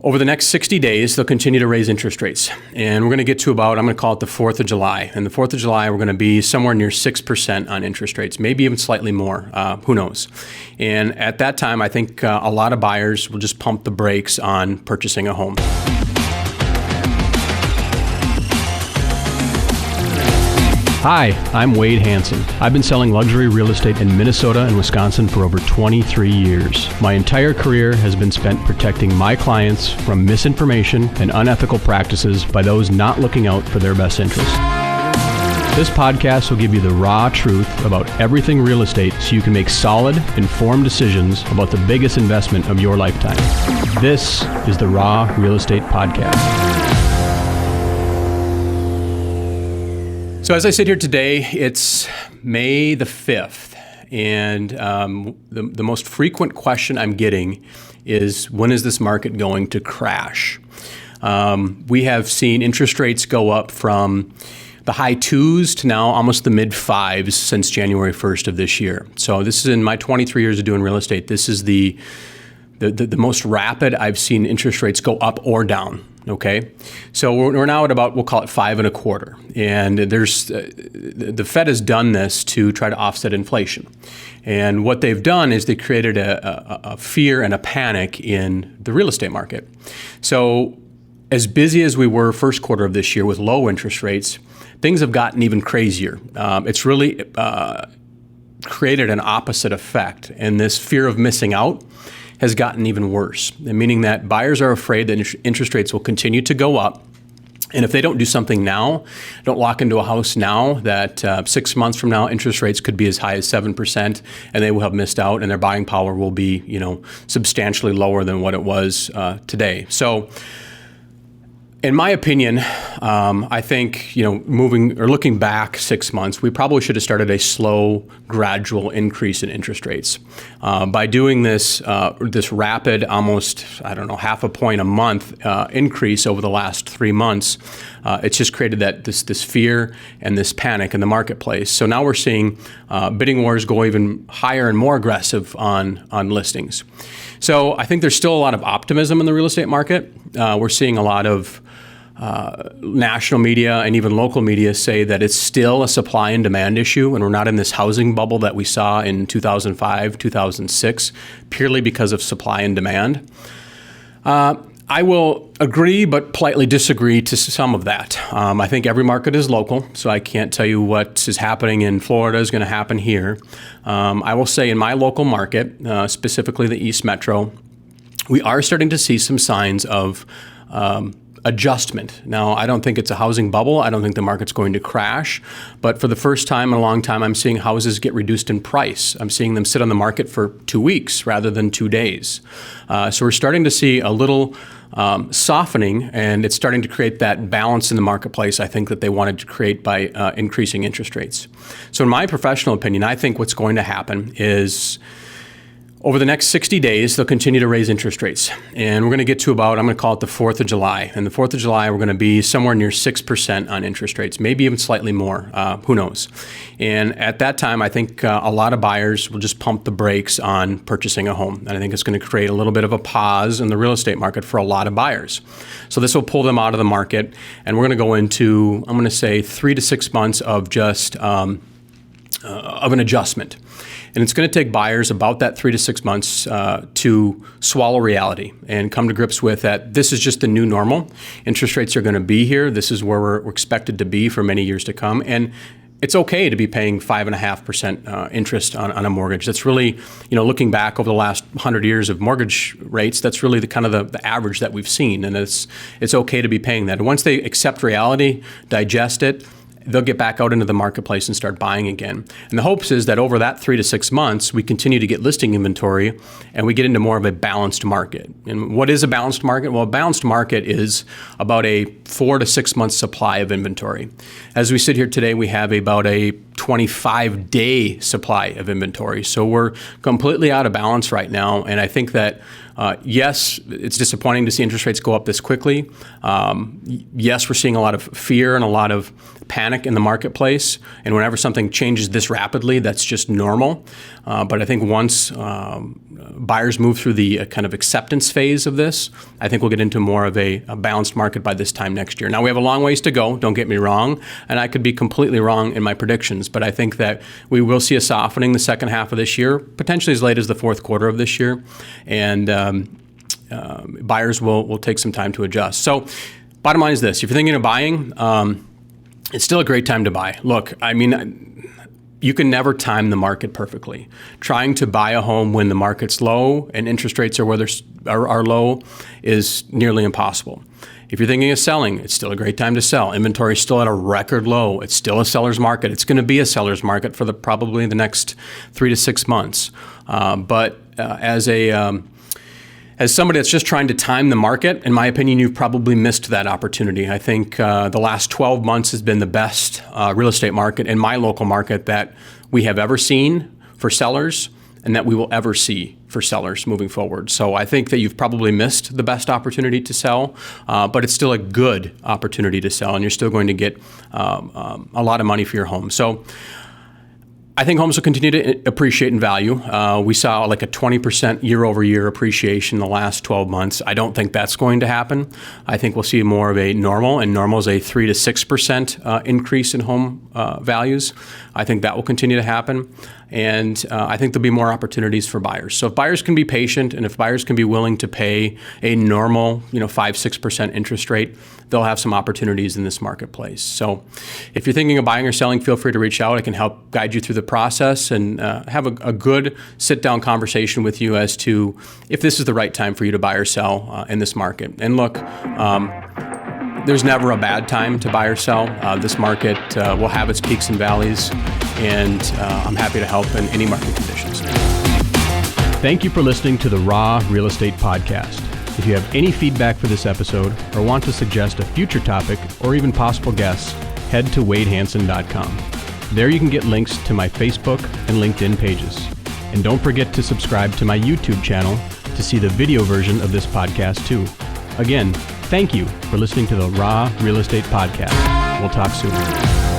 Over the next 60 days, they'll continue to raise interest rates. And we're going to get to about, I'm going to call it the 4th of July. And the 4th of July, we're going to be somewhere near 6% on interest rates, maybe even slightly more. Who knows? And at that time, I think a lot of buyers will just pump the brakes on purchasing a home. Hi, I'm Wade Hanson. I've been selling luxury real estate in Minnesota and Wisconsin for over 23 years. My entire career has been spent protecting my clients from misinformation and unethical practices by those not looking out for their best interests. This podcast will give you the raw truth about everything real estate so you can make solid, informed decisions about the biggest investment of your lifetime. This is the Raw Real Estate Podcast. So as I sit here today, it's May the 5th, and the most frequent question I'm getting is, when is this market going to crash? We have seen interest rates go up from the high 2s to now almost the mid 5s since January 1st of this year. So this is, in my 23 years of doing real estate, this is the most rapid I've seen interest rates go up or down. Okay, so we're now at about, we'll call it 5.25, and the Fed has done this to try to offset inflation. And what they've done is they created a fear and a panic in the real estate market. So as busy as we were first quarter of this year with low interest rates, things have gotten even crazier. It's really created an opposite effect, and this fear of missing out has gotten even worse, meaning that buyers are afraid that interest rates will continue to go up. And if they don't do something now, don't lock into a house now, that 6 months from now, interest rates could be as high as 7%, and they will have missed out, and their buying power will be, substantially lower than what it was today. So, in my opinion, I think, looking back 6 months, we probably should have started a slow, gradual increase in interest rates. By doing this rapid, almost, half a point a month increase over the last 3 months, it's just created this fear and this panic in the marketplace. So now we're seeing bidding wars go even higher and more aggressive on listings. So I think there's still a lot of optimism in the real estate market. We're seeing a lot of national media and even local media say that it's still a supply and demand issue, and we're not in this housing bubble that we saw in 2005, 2006, purely because of supply and demand. I will agree but politely disagree to some of that. I think every market is local, so I can't tell you what is happening in Florida is going to happen here. I will say in my local market, specifically the East Metro, we are starting to see some signs of adjustment. Now, I don't think it's a housing bubble. I don't think the market's going to crash. But for the first time in a long time, I'm seeing houses get reduced in price. I'm seeing them sit on the market for 2 weeks rather than 2 days. So we're starting to see a little softening, and it's starting to create that balance in the marketplace, I think, that they wanted to create by increasing interest rates. So in my professional opinion, I think what's going to happen is, over the next 60 days, they'll continue to raise interest rates. And we're going to get to about, I'm going to call it the 4th of July. And the 4th of July, we're going to be somewhere near 6% on interest rates, maybe even slightly more. Who knows? And at that time, I think a lot of buyers will just pump the brakes on purchasing a home. And I think it's going to create a little bit of a pause in the real estate market for a lot of buyers. So this will pull them out of the market. And we're going to go into, I'm going to say, 3 to 6 months of just of an adjustment. And it's going to take buyers about that 3 to 6 months to swallow reality and come to grips with that this is just the new normal. Interest rates are going to be here. This is where we're expected to be for many years to come. And it's okay to be paying 5.5% interest on a mortgage. That's really, looking back over the last 100 years of mortgage rates, that's really the average that we've seen. And it's okay to be paying that. And once they accept reality, digest it, they'll get back out into the marketplace and start buying again. And the hopes is that over that 3 to 6 months, we continue to get listing inventory and we get into more of a balanced market. And what is a balanced market? Well, a balanced market is about a 4 to 6 month supply of inventory. As we sit here today, we have about a 25-day supply of inventory. So we're completely out of balance right now. And I think that Yes, it's disappointing to see interest rates go up this quickly. Yes, we're seeing a lot of fear and a lot of panic in the marketplace. And whenever something changes this rapidly, that's just normal. But I think once buyers move through the kind of acceptance phase of this, I think we'll get into more of a balanced market by this time next year. Now, we have a long ways to go, don't get me wrong, and I could be completely wrong in my predictions, but I think that we will see a softening the second half of this year, potentially as late as the fourth quarter of this year, and buyers will take some time to adjust. So bottom line is this: if you're thinking of buying, it's still a great time to buy. Look, I mean, you can never time the market perfectly. Trying to buy a home when the market's low and interest rates are low is nearly impossible. If you're thinking of selling, it's still a great time to sell. Inventory is still at a record low. It's still a seller's market. It's going to be a seller's market for probably the next 3 to 6 months. But as somebody that's just trying to time the market, in my opinion, you've probably missed that opportunity. I think the last 12 months has been the best real estate market in my local market that we have ever seen for sellers and that we will ever see for sellers moving forward. So I think that you've probably missed the best opportunity to sell, but it's still a good opportunity to sell, and you're still going to get a lot of money for your home. So I think homes will continue to appreciate in value. We saw like a 20% year-over-year appreciation in the last 12 months. I don't think that's going to happen. I think we'll see more of a normal, and normal is a 3 to 6% increase in home values. I think that will continue to happen. And I think there'll be more opportunities for buyers. So if buyers can be patient and if buyers can be willing to pay a normal, 5-6% interest rate, they'll have some opportunities in this marketplace. So if you're thinking of buying or selling, feel free to reach out. I can help guide you through the process and have a good sit-down conversation with you as to if this is the right time for you to buy or sell in this market. And look, there's never a bad time to buy or sell. This market will have its peaks and valleys, and I'm happy to help in any market conditions. Thank you for listening to the Raw Real Estate Podcast. If you have any feedback for this episode or want to suggest a future topic or even possible guests, head to wadehanson.com. There you can get links to my Facebook and LinkedIn pages. And don't forget to subscribe to my YouTube channel to see the video version of this podcast too. Again, thank you for listening to the Raw Real Estate Podcast. We'll talk soon.